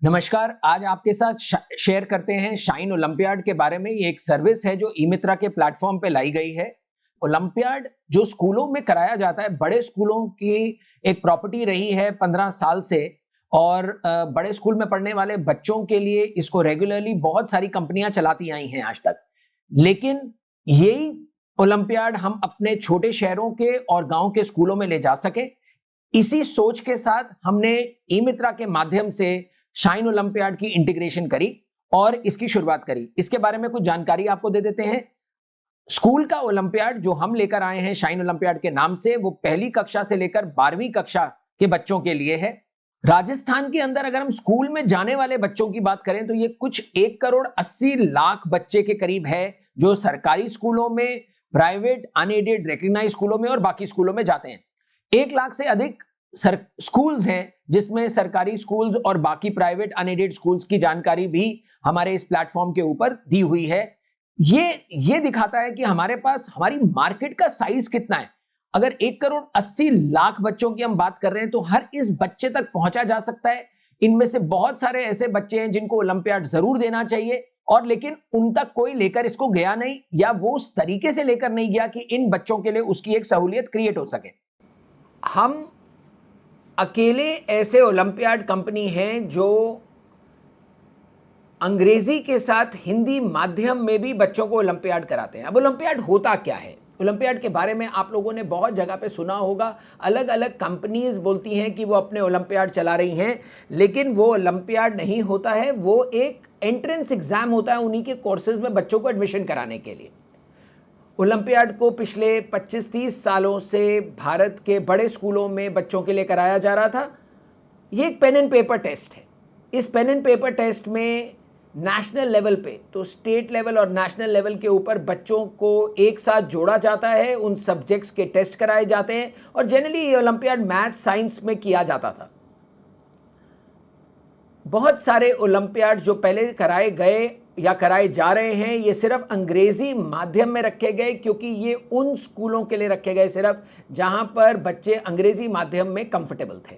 नमस्कार। आज आपके साथ शेयर करते हैं शाइन ओलंपियाड के बारे में। ये एक सर्विस है जो ई मित्रा के प्लेटफॉर्म पे लाई गई है। ओलंपियाड जो स्कूलों में कराया जाता है, बड़े स्कूलों की एक प्रॉपर्टी रही है 15 साल से। और बड़े स्कूल में पढ़ने वाले बच्चों के लिए इसको रेगुलरली बहुत सारी कंपनियां चलाती आई हैं आज तक। लेकिन यही ओलंपियाड हम अपने छोटे शहरों के और गांव के स्कूलों में ले जा सके, इसी सोच के साथ हमने ई मित्रा के माध्यम से शाइन ओलंपियाड की इंटीग्रेशन करी और इसकी शुरुआत करी। इसके बारे में कुछ जानकारी आपको दे देते हैं। स्कूल का ओलंपियाड जो हम लेकर आए हैं शाइन ओलंपियाड के नाम से, वो पहली कक्षा से लेकर 12वीं कक्षा के बच्चों के लिए है। राजस्थान के अंदर अगर हम स्कूल में जाने वाले बच्चों की बात करें तो ये कुछ 1,80,00,000 बच्चे के करीब है जो सरकारी स्कूलों में, प्राइवेट अनएडेड रिकॉग्नाइज्ड स्कूलों में और बाकी स्कूलों में जाते हैं। 1,00,000 से अधिक स्कूल्स हैं जिसमें सरकारी स्कूल्स और बाकी प्राइवेट अनएडेड स्कूल्स की जानकारी भी हमारे इस प्लेटफॉर्म के ऊपर दी हुई है। ये दिखाता है कि हमारे पास हमारी मार्केट का साइज कितना है। अगर 1,80,00,000 बच्चों की हम बात कर रहे हैं तो हर इस बच्चे तक पहुंचा जा सकता है। इनमें से बहुत सारे ऐसे बच्चे हैं जिनको ओलंपियाड जरूर देना चाहिए, और लेकिन उन तक कोई लेकर इसको गया नहीं, या वो उस तरीके से लेकर नहीं गया कि इन बच्चों के लिए उसकी एक सहूलियत क्रिएट हो सके। हम अकेले ऐसे ओलंपियाड कंपनी हैं जो अंग्रेजी के साथ हिंदी माध्यम में भी बच्चों को ओलंपियाड कराते हैं। अब ओलंपियाड होता क्या है? ओलंपियाड के बारे में आप लोगों ने बहुत जगह पे सुना होगा। अलग अलग कंपनीज बोलती हैं कि वो अपने ओलंपियाड चला रही हैं, लेकिन वो ओलंपियाड नहीं होता है। वो एक एंट्रेंस एग्जाम होता है उन्हीं के कोर्सेज में बच्चों को एडमिशन कराने के लिए। ओलंपियाड को पिछले 25-30 सालों से भारत के बड़े स्कूलों में बच्चों के लिए कराया जा रहा था। ये एक पेन एंड पेपर टेस्ट है। इस पेन एंड पेपर टेस्ट में नेशनल लेवल पे, तो स्टेट लेवल और नेशनल लेवल के ऊपर बच्चों को एक साथ जोड़ा जाता है, उन सब्जेक्ट्स के टेस्ट कराए जाते हैं, और जनरली ये ओलंपियाड मैथ साइंस में किया जाता था। बहुत सारे ओलंपियाड जो पहले कराए गए या कराए जा रहे हैं, ये सिर्फ अंग्रेजी माध्यम में रखे गए, क्योंकि ये उन स्कूलों के लिए रखे गए सिर्फ जहां पर बच्चे अंग्रेजी माध्यम में कंफर्टेबल थे।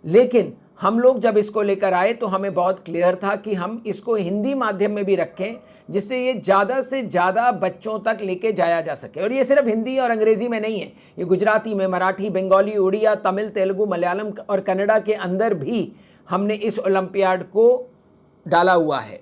लेकिन हम लोग जब इसको लेकर आए तो हमें बहुत क्लियर था कि हम इसको हिंदी माध्यम में भी रखें, जिससे ये ज़्यादा से ज़्यादा बच्चों तक लेके जाया जा सके। और ये सिर्फ हिंदी और अंग्रेजी में नहीं है, ये गुजराती में, मराठी, बंगाली, उड़िया, तमिल, तेलुगु, मलयालम और कन्नड़ा के अंदर भी हमने इस ओलंपियाड को डाला हुआ है।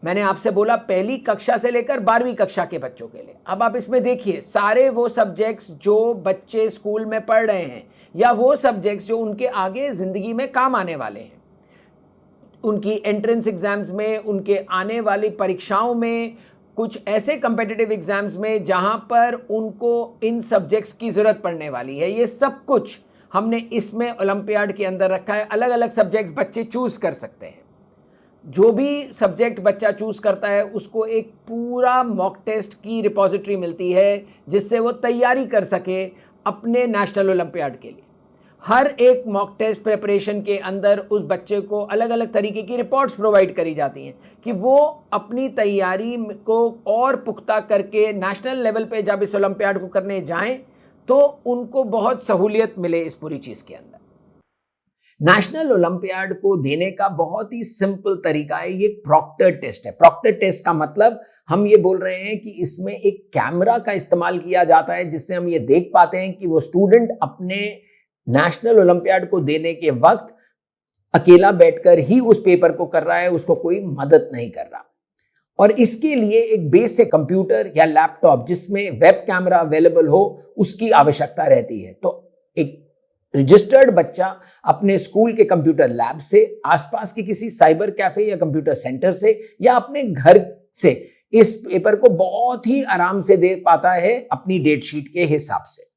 मैंने आपसे बोला पहली कक्षा से लेकर 12वीं कक्षा के बच्चों के लिए। अब आप इसमें देखिए, सारे वो सब्जेक्ट्स जो बच्चे स्कूल में पढ़ रहे हैं, या वो सब्जेक्ट्स जो उनके आगे ज़िंदगी में काम आने वाले हैं, उनकी एंट्रेंस एग्जाम्स में, उनके आने वाली परीक्षाओं में, कुछ ऐसे कम्पिटिटिव एग्जाम्स में जहां पर उनको इन सब्जेक्ट्स की ज़रूरत पड़ने वाली है, ये सब कुछ हमने इसमें ओलंपियाड के अंदर रखा है। अलग अलग सब्जेक्ट्स बच्चे चूज़ कर सकते हैं। जो भी सब्जेक्ट बच्चा चूज़ करता है उसको एक पूरा मॉक टेस्ट की रिपॉजिटरी मिलती है, जिससे वो तैयारी कर सके अपने नेशनल ओलंपियाड के लिए। हर एक मॉक टेस्ट प्रिपरेशन के अंदर उस बच्चे को अलग अलग तरीके की रिपोर्ट्स प्रोवाइड करी जाती हैं कि वो अपनी तैयारी को और पुख्ता करके नेशनल लेवल पे जब इस ओलंपियाड को करने जाएं तो उनको बहुत सहूलियत मिले इस पूरी चीज़ के अंदर। नेशनल ओलंपियाड को देने का बहुत ही सिंपल तरीका है, ये प्रॉक्टर टेस्ट है। प्रॉक्टर टेस्ट का मतलब हम ये बोल रहे हैं कि इसमें एक कैमरा का इस्तेमाल किया जाता है, जिससे हम ये देख पाते हैं कि वो स्टूडेंट अपने नेशनल ओलंपियाड को देने के वक्त अकेला बैठकर ही उस पेपर को कर रहा है, उसको कोई मदद नहीं कर रहा। और इसके लिए एक बेसिक कंप्यूटर या लैपटॉप जिसमें वेब कैमरा अवेलेबल हो, उसकी आवश्यकता रहती है। तो एक रजिस्टर्ड बच्चा अपने स्कूल के कंप्यूटर लैब से, आसपास के किसी साइबर कैफे या कंप्यूटर सेंटर से, या अपने घर से इस पेपर को बहुत ही आराम से दे पाता है अपनी डेट शीट के हिसाब से।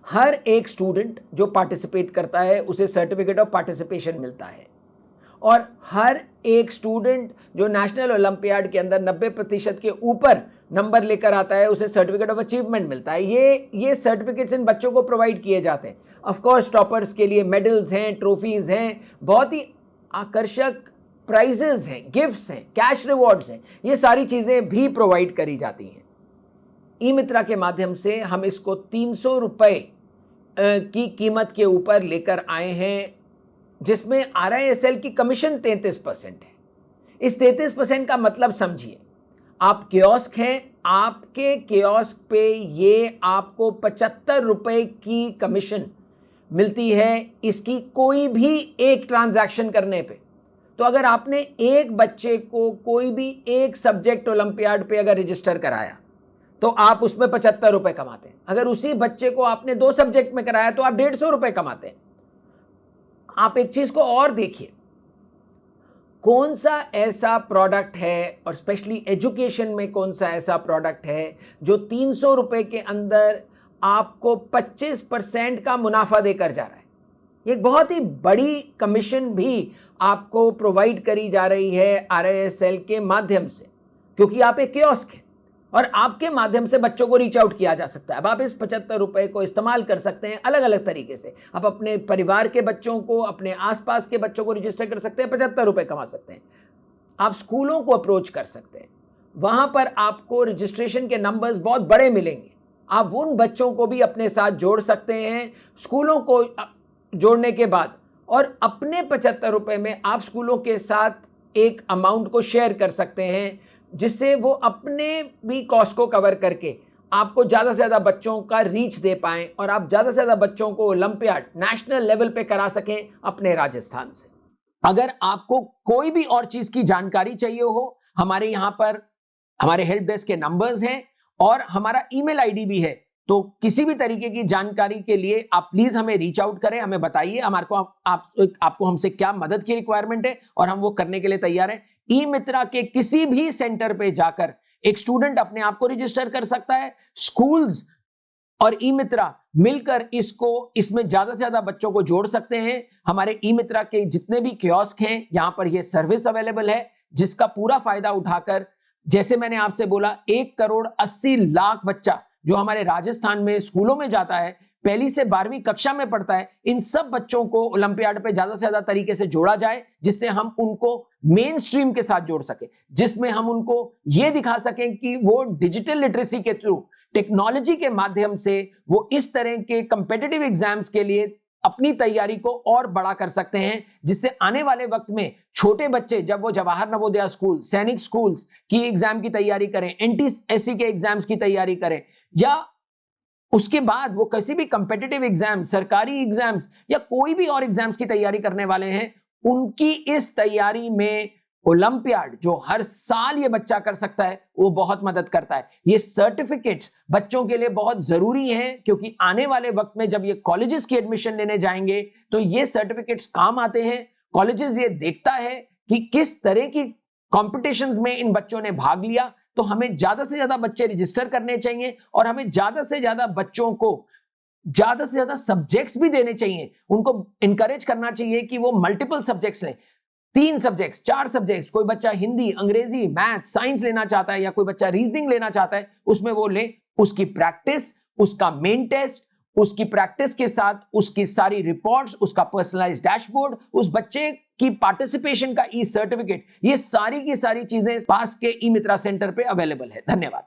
हर एक स्टूडेंट जो पार्टिसिपेट करता है उसे सर्टिफिकेट ऑफ पार्टिसिपेशन मिलता है, और हर एक स्टूडेंट जो नेशनल ओलंपियाड के अंदर 90% के ऊपर नंबर लेकर आता है उसे सर्टिफिकेट ऑफ अचीवमेंट मिलता है। ये सर्टिफिकेट्स इन बच्चों को प्रोवाइड किए जाते हैं। ऑफ कोर्स टॉपर्स के लिए मेडल्स हैं, ट्रॉफीज हैं, बहुत ही आकर्षक प्राइजेस हैं, गिफ्ट्स हैं, कैश रिवॉर्ड्स हैं, ये सारी चीज़ें भी प्रोवाइड करी जाती हैं। ई मित्रा के माध्यम से हम इसको 300 रुपये की कीमत के ऊपर लेकर आए हैं जिसमें RISL की कमीशन 33% है। इस 33% का मतलब समझिए, आप कियोस्क हैं, आपके कियोस्क पे ये आपको 75 रुपए की कमीशन मिलती है इसकी कोई भी एक ट्रांजैक्शन करने पे। तो अगर आपने एक बच्चे को कोई भी एक सब्जेक्ट ओलंपियाड पे अगर रजिस्टर कराया तो आप उसमें 75 रुपए कमाते हैं। अगर उसी बच्चे को आपने 2 सब्जेक्ट में कराया तो आप 150 रुपए कमाते हैं। आप एक चीज को और देखिए, कौन सा ऐसा प्रोडक्ट है और स्पेशली एजुकेशन में कौन सा ऐसा प्रोडक्ट है जो 300 रुपए के अंदर आपको 25% का मुनाफा देकर जा रहा है। एक बहुत ही बड़ी कमीशन भी आपको प्रोवाइड करी जा रही है RISL के माध्यम से, क्योंकि आप एक कियोस्क है और आपके माध्यम से बच्चों को रीच आउट किया जा सकता है। अब आप इस 75 रुपए को इस्तेमाल कर सकते हैं अलग अलग तरीके से। आप अपने परिवार के बच्चों को, अपने आसपास के बच्चों को रजिस्टर कर सकते हैं, 75 रुपए कमा सकते हैं। आप स्कूलों को अप्रोच कर सकते हैं, वहां पर आपको रजिस्ट्रेशन के नंबर्स बहुत बड़े मिलेंगे। आप उन बच्चों को भी अपने साथ जोड़ सकते हैं स्कूलों को जोड़ने के बाद, और अपने 75 रुपए में आप स्कूलों के साथ एक अमाउंट को शेयर कर सकते हैं, जिससे वो अपने भी कॉस्ट को कवर करके आपको ज्यादा से ज्यादा बच्चों का रीच दे पाएं और आप ज्यादा से ज्यादा बच्चों को ओलंपियाड नेशनल लेवल पे करा सकें अपने राजस्थान से। अगर आपको कोई भी और चीज की जानकारी चाहिए हो, हमारे यहां पर हमारे हेल्प डेस्क के नंबर्स हैं और हमारा ईमेल आईडी भी है। तो किसी भी तरीके की जानकारी के लिए आप प्लीज हमें रीच आउट करें, हमें बताइए हमारे को आपको हमसे क्या मदद की रिक्वायरमेंट है और हम वो करने के लिए तैयार हैं। ई मित्रा के किसी भी सेंटर पे जाकर एक स्टूडेंट अपने आप को रजिस्टर कर सकता है। स्कूल्स और ई मित्रा मिलकर इसमें ज्यादा से ज्यादा बच्चों को जोड़ सकते हैं। हमारे ई मित्रा के जितने भी कियोस्क हैं यहां पर यह सर्विस अवेलेबल है, जिसका पूरा फायदा उठाकर, जैसे मैंने आपसे बोला, 1,80,00,000 बच्चा जो हमारे राजस्थान में स्कूलों में जाता है, पहली से 12वीं कक्षा में पढ़ता है, इन सब बच्चों को ओलंपियाड पे ज्यादा से ज्यादा तरीके से जोड़ा जाए, जिससे हम उनको मेन स्ट्रीम के साथ जोड़ सके, जिसमें हम उनको यह दिखा सकें कि वो डिजिटल लिटरेसी के थ्रू, टेक्नोलॉजी के माध्यम से वो इस तरह के कंपेटिटिव एग्जाम्स के लिए अपनी तैयारी को और बड़ा कर सकते हैं, जिससे आने वाले वक्त में छोटे बच्चे जब वो जवाहर नवोदय स्कूल, सैनिक स्कूल्स की एग्जाम की तैयारी करें, NTSC के एग्जाम्स की तैयारी करें, या उसके बाद वो किसी भी कंपेटिटिव एग्जाम, सरकारी एग्जाम्स या कोई भी और एग्जाम्स की तैयारी करने वाले हैं, उनकी इस तैयारी में ओलंपियाड जो हर साल ये बच्चा कर सकता है वो बहुत मदद करता है। ये सर्टिफिकेट्स बच्चों के लिए बहुत जरूरी हैं, क्योंकि आने वाले वक्त में जब ये कॉलेजेस की एडमिशन लेने जाएंगे तो ये सर्टिफिकेट्स काम आते हैं। कॉलेजेस ये देखता है कि किस तरह की कॉम्पिटिशंस में इन बच्चों ने भाग लिया, तो हमें ज्यादा से ज्यादा बच्चे रजिस्टर करने चाहिए और हमें ज्यादा से ज्यादा बच्चों को ज्यादा से ज्यादा सब्जेक्ट्स भी देने चाहिए। उनको इंकरेज करना चाहिए कि वो मल्टीपल सब्जेक्ट्स लें, 3 सब्जेक्ट्स, 4 सब्जेक्ट्स। कोई बच्चा हिंदी, अंग्रेजी, मैथ, साइंस लेना चाहता है या कोई बच्चा रीजनिंग लेना चाहता है, उसमें वो ले। उसकी प्रैक्टिस, उसका मेन टेस्ट, उसकी प्रैक्टिस के साथ उसकी सारी रिपोर्ट्स, उसका पर्सनलाइज्ड डैशबोर्ड, उस बच्चे की पार्टिसिपेशन का ई सर्टिफिकेट, ये सारी की सारी चीजें पास के ई मित्रा सेंटर पे अवेलेबल है। धन्यवाद।